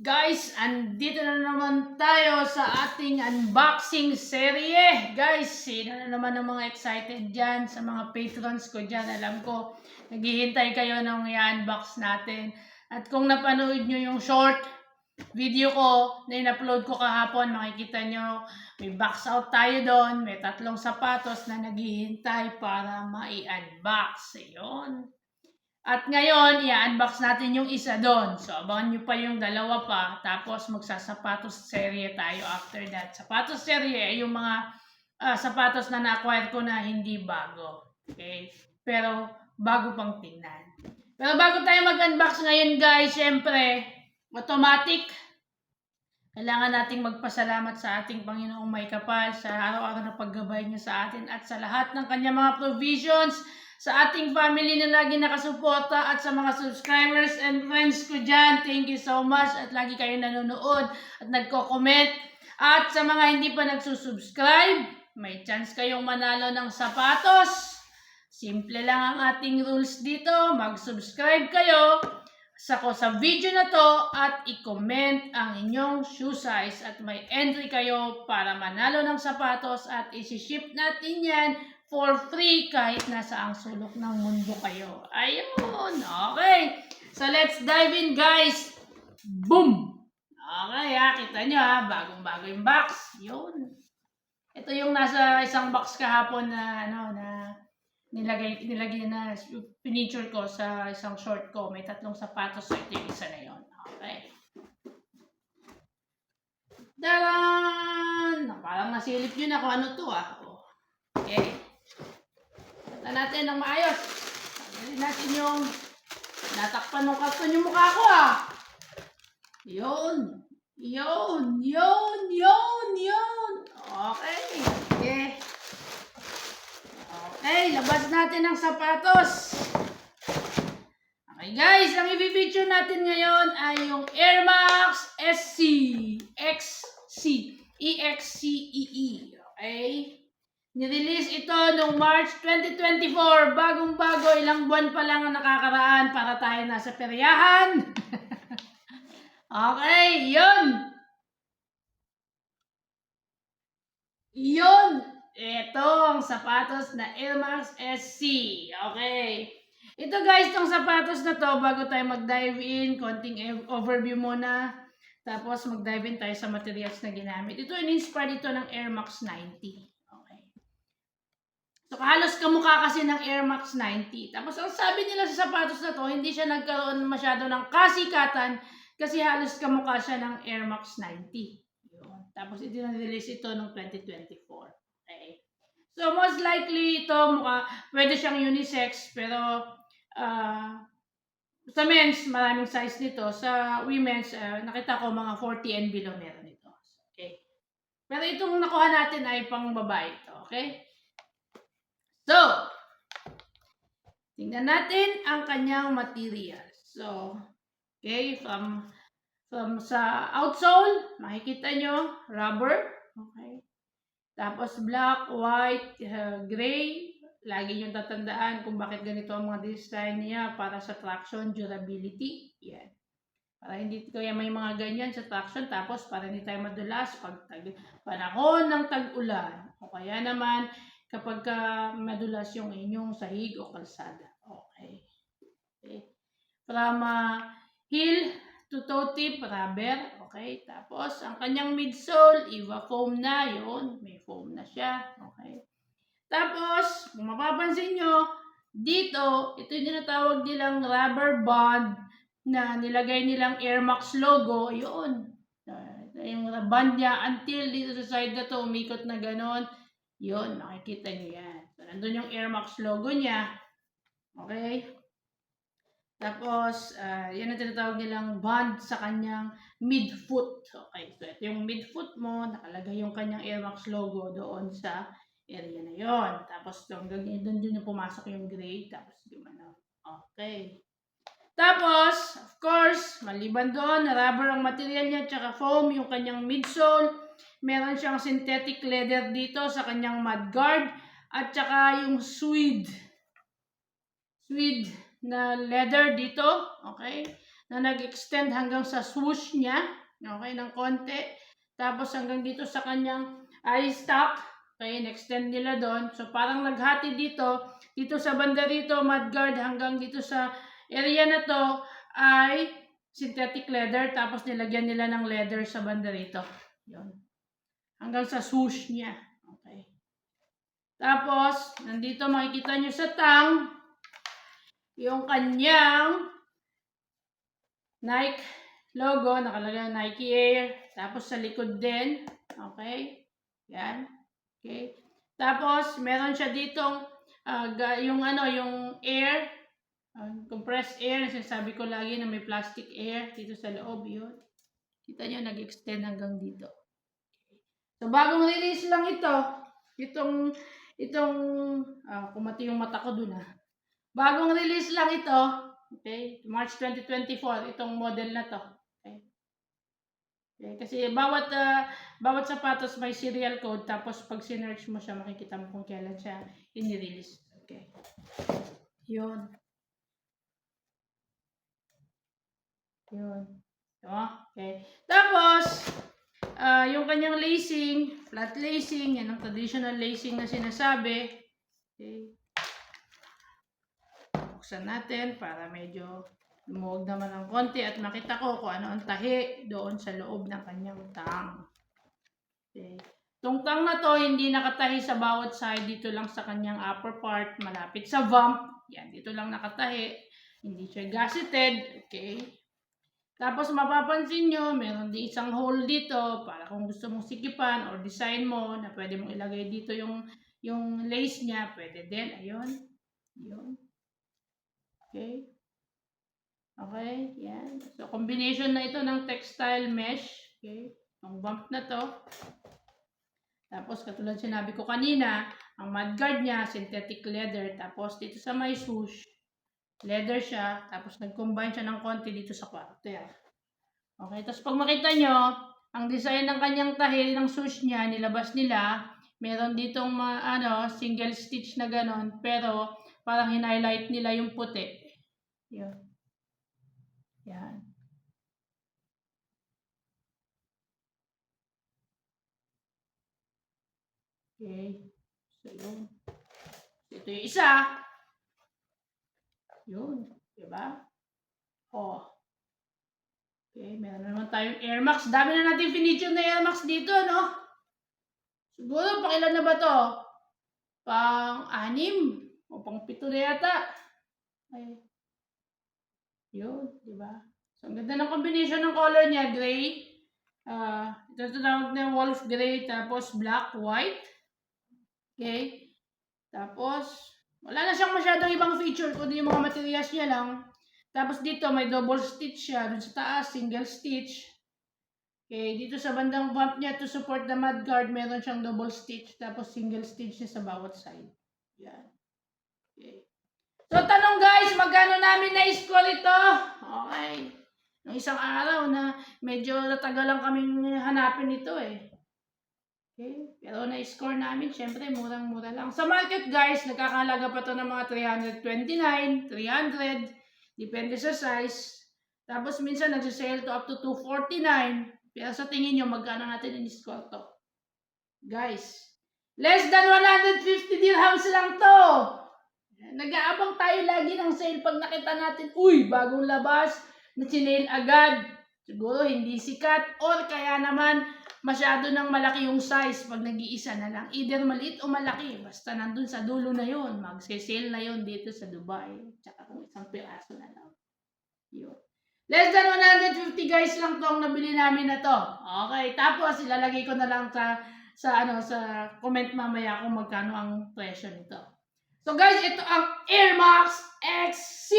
Guys, andito na naman tayo sa ating unboxing serye. Guys, sino na naman ang mga excited dyan sa mga patrons ko dyan? Alam ko, naghihintay kayo nung i-unbox natin. At kung napanood nyo yung short video ko na in-upload ko kahapon, makikita nyo, may box out tayo doon. May 3 sapatos na naghihintay para ma-i-unbox. Ayun. At ngayon, i-unbox natin yung isa doon. So, abangan nyo pa yung dalawa pa. Tapos, magsasapatos serye tayo after that. Sapatos serye ay yung mga sapatos na na-acquire ko na hindi bago. Okay? Pero, bago pang tingnan. Pero bago tayo mag-unbox ngayon, guys, syempre, automatic. Kailangan nating magpasalamat sa ating Panginoong May Kapal sa araw-araw na paggabay niya sa atin at sa lahat ng kanyang mga provisions, sa ating family na lagi nakasuporta at sa mga subscribers and friends ko dyan. Thank you so much at lagi kayong nanonood at nagko-comment. At sa mga hindi pa nagsusubscribe, may chance kayong manalo ng sapatos. Simple lang ang ating rules dito. Mag-subscribe kayo sa video na to at i-comment ang inyong shoe size at may entry kayo para manalo ng sapatos at isi-ship natin yan for free kahit nasa ang sulok ng mundo kayo. Ayun, okay. So let's dive in, guys. Boom! Okay, kita nyo bagong-bago yung box. Yun. Ito yung nasa isang box kahapon na na nilagay na piniture ko sa isang short ko. May 3 sapatos, so ito yung isa na yun. Okay. Daran! Parang nasilip nyo na kung ano to Okay. Ito natin ng maayos. Tanggalin natin yung natakpan ng karton yung mukha ko Yun. Okay. Okay, labas natin ang sapatos. Okay guys, ang i-feature natin ngayon ay yung Air Max SC EXCEE. Okay? Nirelease ito noong March 2024. Bagong-bago, ilang buwan pa lang ang nakakaraan para tayo nasa peryahan. Okay, yun. Ito ang sapatos na Air Max SC. Okay. Ito guys, itong sapatos na to, bago tayo mag-dive in, konting overview muna. Tapos mag-dive in tayo sa materials na ginamit. Ito, in-inspire ito ng Air Max 90. So, halos kamukha kasi ng Air Max 90. Tapos, ang sabi nila sa sapatos na to, hindi siya nagkaroon masyado ng kasikatan kasi halos kamukha siya ng Air Max 90. Yun. Tapos, release ito noong 2024. Okay. So, most likely, ito pwede siyang unisex, pero sa men's, maraming size nito. Sa women's, nakita ko mga 40 and below meron ito. Okay. Pero itong nakuha natin ay pang babae ito. Okay. So, tingnan natin ang kanyang material. So, okay, from sa outsole, makikita nyo, rubber. Okay. Tapos black, white, gray. Lagi nyo tatandaan kung bakit ganito ang mga design niya para sa traction, durability. Yan. Para hindi kaya may mga ganyan sa traction. Tapos para hindi tayo madulas pag panahon ng tag-ulan. O kaya naman, kapag madulas yung inyong sahig o kalsada. Okay. From heel to toe tip, rubber. Okay. Tapos, ang kanyang midsole, EVA foam na. Yun. May foam na siya. Okay. Tapos, kung mapapansin nyo, dito, ito yung tinatawag nilang rubber band na nilagay nilang Air Max logo. Yun. Yung band niya until dito sa side na to, umikot na ganon. Yun, makikita nyo yan. So, nandun yung Air Max logo niya. Okay? Tapos, yan ang tinatawag nilang band sa kanyang midfoot. Okay, so ito yung midfoot mo, nakalagay yung kanyang Air Max logo doon sa area na yon. Tapos, doon yung pumasok yung gray. Tapos, gumano. Okay. Tapos, of course, maliban doon, rubber ang material niya, tsaka foam, yung kanyang midsole. Meron siyang synthetic leather dito sa kanyang mudguard at saka yung suede na leather dito, okay? Na nag-extend hanggang sa swoosh niya, okay, ng konti. Tapos hanggang dito sa kanyang eye stock, okay, na-extend nila doon. So parang naghati dito, dito sa banda rito, mudguard, hanggang dito sa area na to ay synthetic leather. Tapos nilagyan nila ng leather sa banda rito. Yun. Hanggang sa swoosh niya. Okay. Tapos, nandito makikita nyo sa tang, yung kanyang Nike logo, nakalagay Nike Air. Tapos sa likod din, okay? Yan. Okay. Tapos meron siya ditong yung air, compressed air, sinasabi ko lagi na may plastic air dito sa loob, yun. Kita nyo, nag-extend hanggang dito. So bagong release lang ito. Kumati yung mata ko dun Bagong release lang ito. Okay, March 2024 itong model na to. Okay. Okay, kasi bawat sapatos may serial code, tapos pag sinearch mo siya makikita mo kung kailan siya inirelease. Okay. 'Yun. Okay. Tapos yung kanyang lacing, flat lacing, yan ang traditional lacing na sinasabi. Okay. Buksan natin para medyo lumuwag naman ng konti at makita ko kung ano ang tahi doon sa loob ng kanyang tang. Okay. Itong tang na to, hindi nakatahi sa bawat side. Dito lang sa kanyang upper part, malapit sa vamp. Yan, dito lang nakatahi. Hindi siya gusseted. Okay. Tapos mapapansin nyo, meron din isang hole dito para kung gusto mong sikipan or design mo na pwede mong ilagay dito yung lace niya. Pwede din. Ayun. Yun. Okay. Okay, yan. So, combination na ito ng textile mesh. Okay, ang bump na to. Tapos, katulad sinabi ko kanina, ang mudguard niya, synthetic leather. Tapos, dito sa may swoosh, leather siya. Tapos, nag-combine siya ng konti dito sa kwarto. Okay, tapos pag makita nyo, ang design ng kanyang tahi ng swoosh niya, nilabas nila, meron ditong single stitch na ganon, pero parang hin-highlight nila yung puti. Yun. Yan. Okay. So, yun. Ito yung isa. Yun. Diba? Oh. Okay. Meron naman tayong Air Max. Dami na natin finiture na Air Max dito, no? Siguro, pakilan na ba to? Pang-6 o pang-7 na yata. Ay. Yun. Diba? So, ang ganda ng combination ng color niya. Gray. Ito tawag na wolf gray. Tapos, black, white. Okay. Tapos, wala na siyang masyadong ibang feature, kundi yung mga materials niya lang. Tapos dito, may double stitch siya. Dun sa taas, single stitch. Okay, dito sa bandang bump niya, to support the mudguard, meron siyang double stitch. Tapos single stitch niya sa bawat side. Yan. Okay. So, tanong guys, magkano namin na-score ito? Okay. Nung isang araw na medyo natagalan kaming hanapin ito Okay. Pero na-score namin, syempre, murang-mura lang. Sa market, guys, nagkakalaga pa to ng mga 329, 300, depende sa size. Tapos, minsan, nagsisale to up to 249. Pero sa tingin nyo, magkano natin in-score to? Guys, less than 150 dirhams lang to. Nag-aabang tayo lagi ng sale pag nakita natin, uy, bagong labas, na sinail agad. Siguro, hindi sikat, or kaya naman, masyado nang malaki yung size pag nag-iisa na lang. Either maliit o malaki. Basta nandun sa dulo na yun. Mag-sale na yun dito sa Dubai. Tsaka kung isang piraso na lang. Yun. Less than 150 guys lang tong nabili namin na to. Okay. Tapos ilalagay ko na lang sa comment mamaya kung magkano ang presyo nito. So guys, ito ang Air Max XC.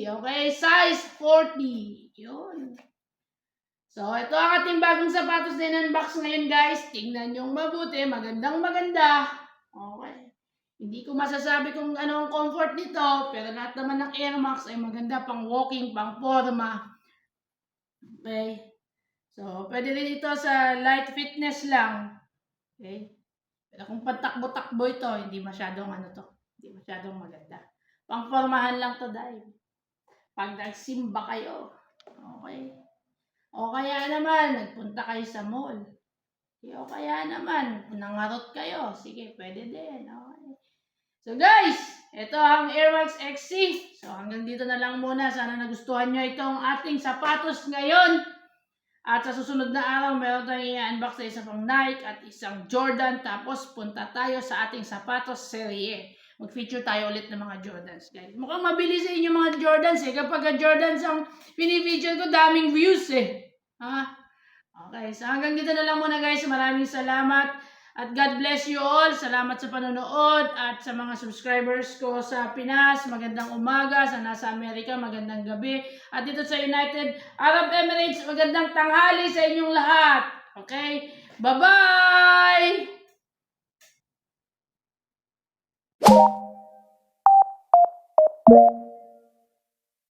Okay. Size 40. Yun. So, ito ang ating bagong sapatos na in-unbox ngayon guys. Tingnan nyo mabuti. Magandang maganda. Okay. Hindi ko masasabi kung ano ang comfort nito. Pero lahat naman ng Air Max ay maganda pang walking, pang forma. Okay. So, pwede rin ito sa light fitness lang. Okay. Pero kung pantakbo-takbo ito, hindi masyadong Hindi masyadong maganda. Pang formahan lang to dahil. pag nagsimba kayo. Okay? O kaya naman, nagpunta kayo sa mall. O kaya naman, nangarot kayo. Sige, pwede din. Okay. So guys, ito ang Airmax XC. So hanggang dito na lang muna. Sana nagustuhan nyo itong ating sapatos ngayon. At sa susunod na araw, meron tayong i-unbox na isa pang Nike at isang Jordan. Tapos punta tayo sa ating sapatos serye. Mag-feature tayo ulit ng mga Jordans, guys. Mukhang mabilis sa inyo mga Jordans eh. Kapag Jordans ang pinifeature ko, daming views eh. Ha? Okay, so hanggang dito na lang muna guys. Maraming salamat. At God bless you all. Salamat sa panonood. At sa mga subscribers ko sa Pinas, magandang umaga. Sa nasa Amerika, magandang gabi. At dito sa United Arab Emirates, magandang tanghali sa inyong lahat. Okay? Bye-bye!